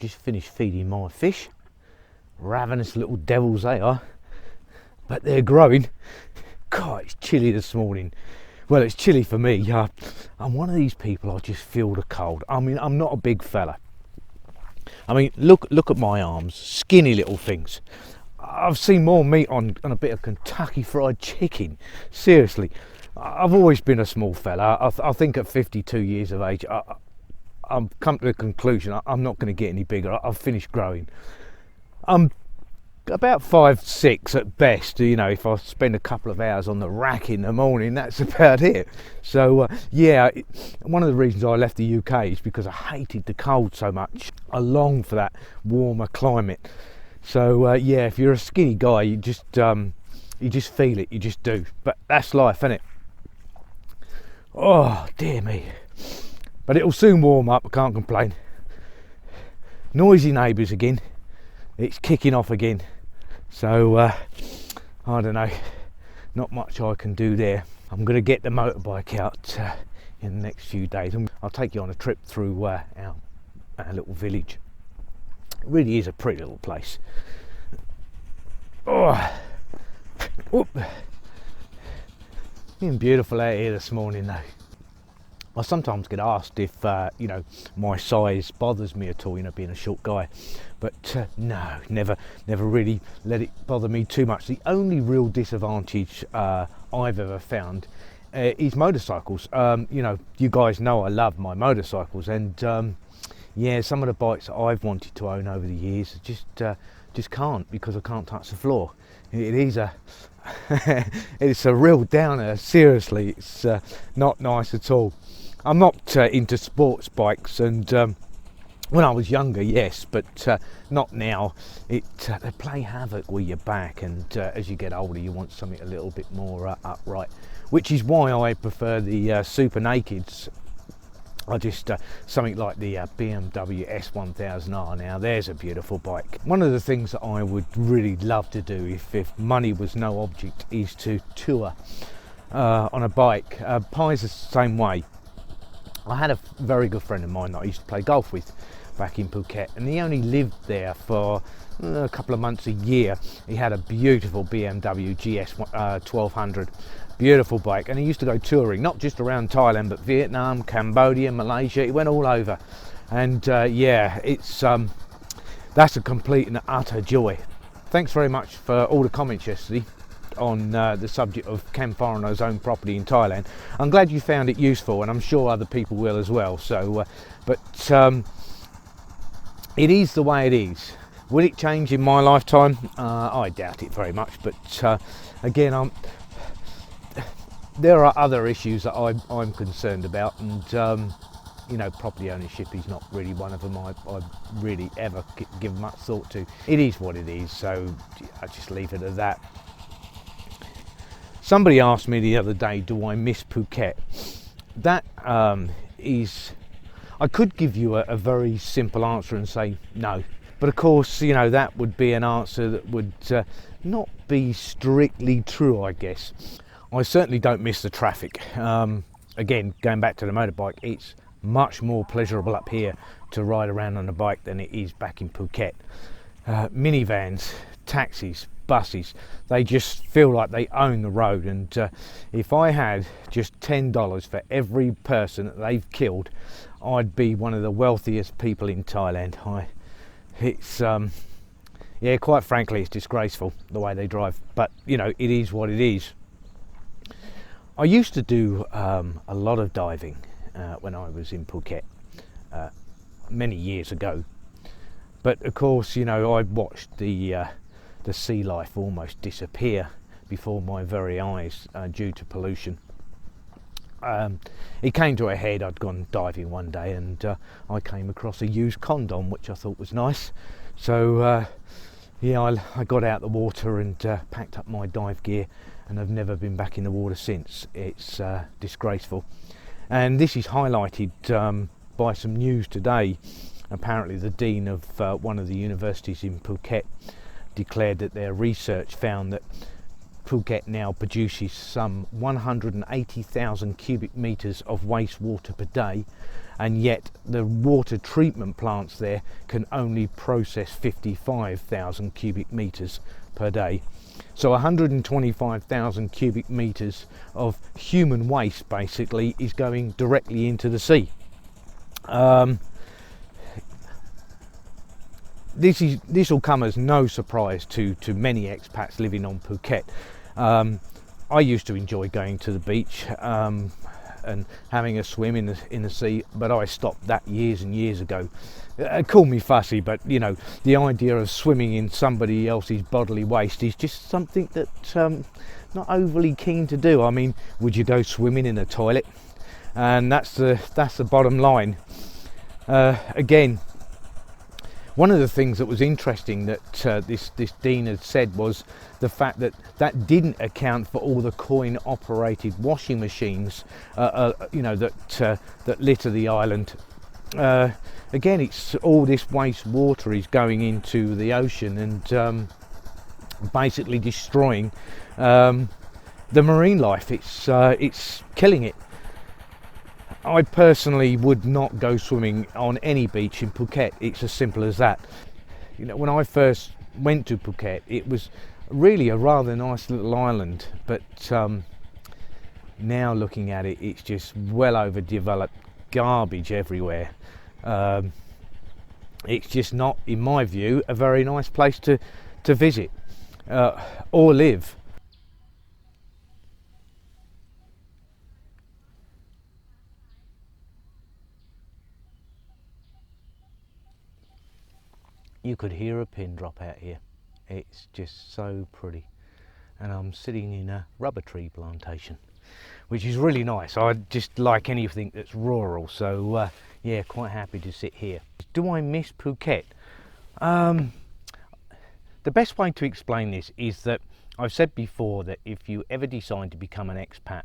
just finished feeding my fish. Ravenous little devils they are, but they're growing. God, it's chilly this morning. Well, it's chilly for me. I'm one of these people, I just feel the cold. I mean, I'm not a big fella. I mean, look at my arms, skinny little things. I've seen more meat on a bit of Kentucky Fried Chicken. Seriously, I've always been a small fella. I think at 52 years of age, I've come to the conclusion I'm not going to get any bigger. I've finished growing. I'm about 5'6" at best. You know, if I spend a couple of hours on the rack in the morning, that's about it. So yeah, one of the reasons I left the UK is because I hated the cold so much. I long for that warmer climate. So yeah, if you're a skinny guy, you just feel it. You just do. But that's life, isn't it? Oh dear me. But it'll soon warm up. I can't complain. Noisy neighbours again. It's kicking off again. So I don't know, not much I can do there. I'm going to get the motorbike out in the next few days. I'll take you on a trip through our little village. It really is a pretty little place. Oh, whoop. Been beautiful out here this morning though. I sometimes get asked if you know, my size bothers me at all, you know, being a short guy, but no, never really let it bother me too much. The only real disadvantage I've ever found is motorcycles. You know, you guys know I love my motorcycles, and yeah, some of the bikes that I've wanted to own over the years just can't, because I can't touch the floor. It is it's a real downer. Seriously, it's not nice at all. I'm not into sports bikes, and when I was younger, yes, but not now. They play havoc with your back, and as you get older, you want something a little bit more upright, which is why I prefer the Super Nakeds. I just something like the BMW S1000R. Now there's a beautiful bike. One of the things that I would really love to do, if money was no object, is to tour on a bike. Pi's the same way. I had a very good friend of mine that I used to play golf with back in Phuket, and he only lived there for a couple of months a year. He had a beautiful BMW GS 1200, beautiful bike, and he used to go touring, not just around Thailand, but Vietnam, Cambodia, Malaysia. He went all over, and yeah, it's that's a complete and utter joy. Thanks very much for all the comments yesterday on the subject of can foreigners own property in Thailand. I'm glad you found it useful, and I'm sure other people will as well. So but it is the way it is. Will it change in my lifetime? I doubt it very much, but again, there are other issues that I'm concerned about, and you know, property ownership is not really one of them I really ever give much thought to. It is what it is, so I just leave it at that. Somebody asked me the other day, do I miss Phuket? That is, I could give you a very simple answer and say no. But of course, you know, that would be an answer that would not be strictly true, I guess. I certainly don't miss the traffic. Again, going back to the motorbike, it's much more pleasurable up here to ride around on a bike than it is back in Phuket. Minivans, taxis, buses, they just feel like they own the road, and if I had just $10 for every person that they've killed, I'd be one of the wealthiest people in Thailand. It's yeah, quite frankly, it's disgraceful the way they drive, but you know, it is what it is. I used to do a lot of diving when I was in Phuket many years ago, but of course, you know, I watched the sea life almost disappear before my very eyes due to pollution. It came to a head. I'd gone diving one day, and I came across a used condom, which I thought was nice. So yeah, I got out the water and packed up my dive gear, and I've never been back in the water since. It's disgraceful, and this is highlighted by some news today. Apparently the dean of one of the universities in Phuket declared that their research found that Phuket now produces some 180,000 cubic metres of wastewater per day, and yet the water treatment plants there can only process 55,000 cubic metres per day. So 125,000 cubic metres of human waste basically is going directly into the sea. This will come as no surprise to many expats living on Phuket. I used to enjoy going to the beach and having a swim in the sea, but I stopped that years and years ago. Call me fussy, but you know, the idea of swimming in somebody else's bodily waste is just something that not overly keen to do. I mean, would you go swimming in a toilet? And that's the bottom line. Again, one of the things that was interesting that this dean had said was the fact that didn't account for all the coin-operated washing machines, you know, that litter the island. Again, it's all this wastewater is going into the ocean and basically destroying the marine life. It's killing it. I personally would not go swimming on any beach in Phuket. It's as simple as that. You know, when I first went to Phuket, it was really a rather nice little island, but now looking at it, it's just well overdeveloped, garbage everywhere. It's just not, in my view, a very nice place to visit or live. You could hear a pin drop out here. It's just so pretty. And I'm sitting in a rubber tree plantation, which is really nice. I just like anything that's rural, so yeah, quite happy to sit here. Do I miss Phuket? The best way to explain this is that I've said before that if you ever decide to become an expat,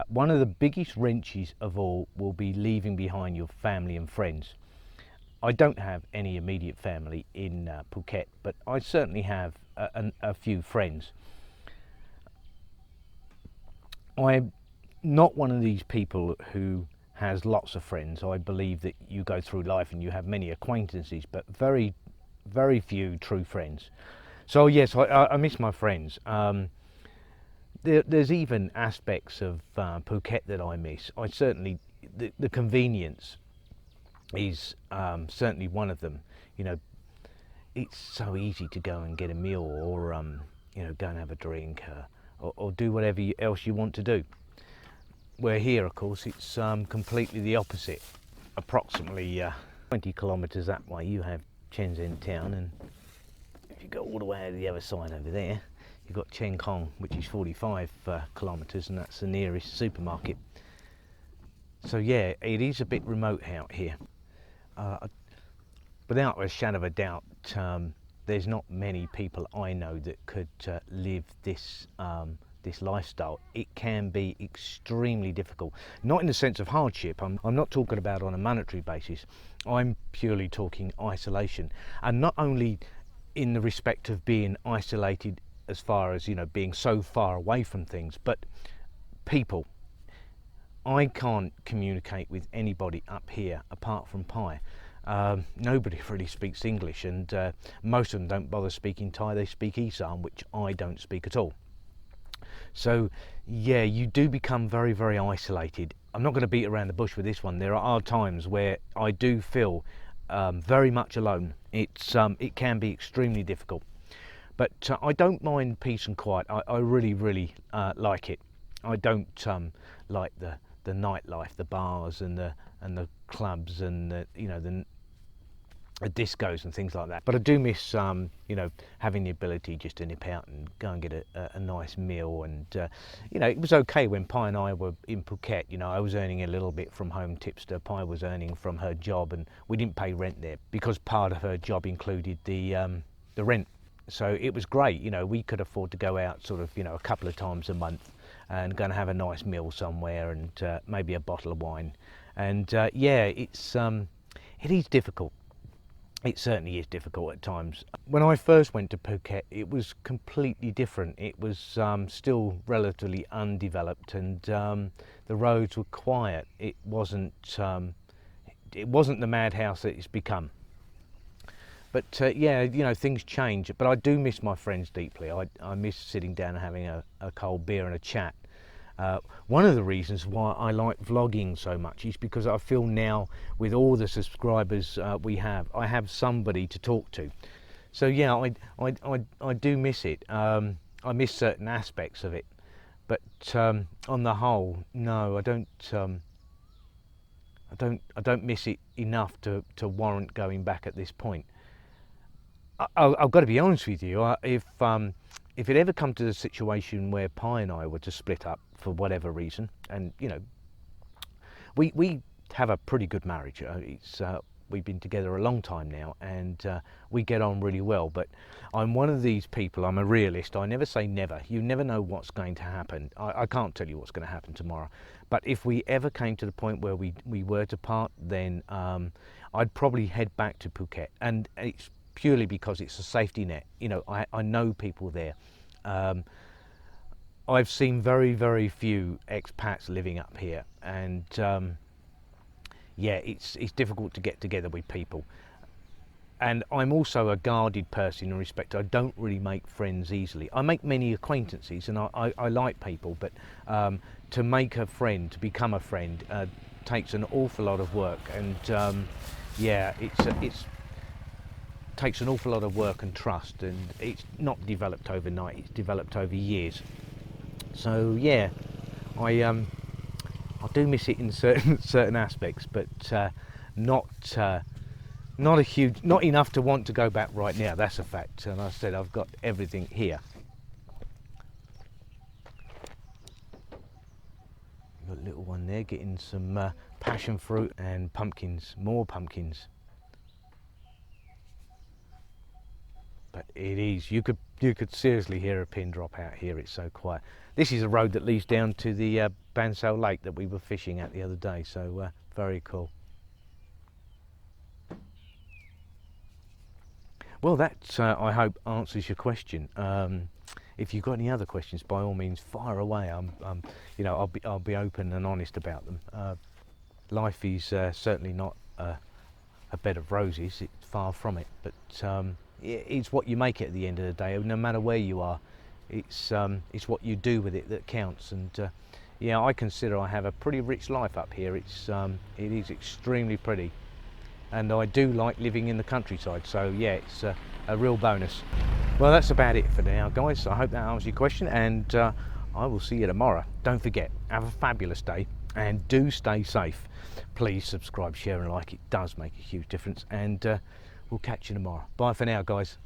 one of the biggest wrenches of all will be leaving behind your family and friends. I don't have any immediate family in Phuket, but I certainly have a few friends. I'm not one of these people who has lots of friends. I believe that you go through life and you have many acquaintances, but very, very few true friends. So yes, I miss my friends. There's even aspects of Phuket that I miss. I certainly, the convenience is certainly one of them. You know, it's so easy to go and get a meal, or you know, go and have a drink, or do whatever else you want to do. Where here, of course, it's completely the opposite. Approximately 20 kilometres that way, you have Shenzhen town, and if you go all the way to the other side over there, you've got Cheng Kong, which is 45 kilometres, and that's the nearest supermarket. So yeah, it is a bit remote out here. Without a shadow of a doubt, there's not many people I know that could live this this lifestyle. It can be extremely difficult, not in the sense of hardship. I'm not talking about on a monetary basis. I'm purely talking isolation, and not only in the respect of being isolated as far as, you know, being so far away from things, but people. I can't communicate with anybody up here apart from Pi. Nobody really speaks English, and most of them don't bother speaking Thai. They speak Isan, which I don't speak at all. So yeah, you do become very, very isolated. I'm not going to beat around the bush with this one. There are times where I do feel very much alone. It can be extremely difficult, but I don't mind peace and quiet. I really, really like it. I don't like the nightlife, the bars and the clubs and the, you know, the discos and things like that. But I do miss you know, having the ability just to nip out and go and get a nice meal. And you know, it was okay when Pi and I were in Phuket. You know, I was earning a little bit from home tipster. Pi was earning from her job, and we didn't pay rent there because part of her job included the rent. So it was great. You know, we could afford to go out sort of, you know, a couple of times a month and go and have a nice meal somewhere, and maybe a bottle of wine. And yeah, it is difficult. it certainly is difficult at times. When I first went to Phuket, it was completely different. It was still relatively undeveloped, and the roads were quiet. It wasn't the madhouse that it's become. But yeah, you know, things change. But I do miss my friends deeply. I miss sitting down and having a cold beer and a chat. One of the reasons why I like vlogging so much is because I feel now, with all the subscribers I have somebody to talk to. So yeah, I do miss it. I miss certain aspects of it, but on the whole, no, I don't. I don't miss it enough to warrant going back at this point. I've got to be honest with you. If it ever come to the situation where Pi and I were to split up for whatever reason, and you know, we have a pretty good marriage. We've been together a long time now, and we get on really well. But I'm one of these people. I'm a realist. I never say never. You never know what's going to happen. I can't tell you what's going to happen tomorrow. But if we ever came to the point where we were to part, then I'd probably head back to Phuket, and it's purely because it's a safety net. You know, I know people there. I've seen very, very few expats living up here, and yeah, it's difficult to get together with people. And I'm also a guarded person in respect. I don't really make friends easily. I make many acquaintances, and I like people, but to make a friend, to become a friend, takes an awful lot of work. And yeah, it's takes an awful lot of work and trust, and it's not developed overnight. It's developed over years. So yeah, I do miss it in certain aspects, but not enough to want to go back right now. That's a fact. And I said I've got everything here. Got a little one there getting some passion fruit and pumpkins, more pumpkins. But it is, you could seriously hear a pin drop out here. It's so quiet. This is a road that leads down to the Bansal Lake that we were fishing at the other day. So very cool. Well, that I hope answers your question. If you've got any other questions, by all means, fire away. You know, I'll be open and honest about them. Life is certainly not a bed of roses. It's far from it. But it's what you make it at the end of the day. No matter where you are, it's what you do with it that counts. And yeah, I consider I have a pretty rich life up here. It is extremely pretty, and I do like living in the countryside. So yeah, it's a real bonus. Well, that's about it for now, guys. I hope that answers your question, and I will see you tomorrow. Don't forget, have a fabulous day, and do stay safe. Please subscribe, share and like. It does make a huge difference, and we'll catch you tomorrow. Bye for now, guys.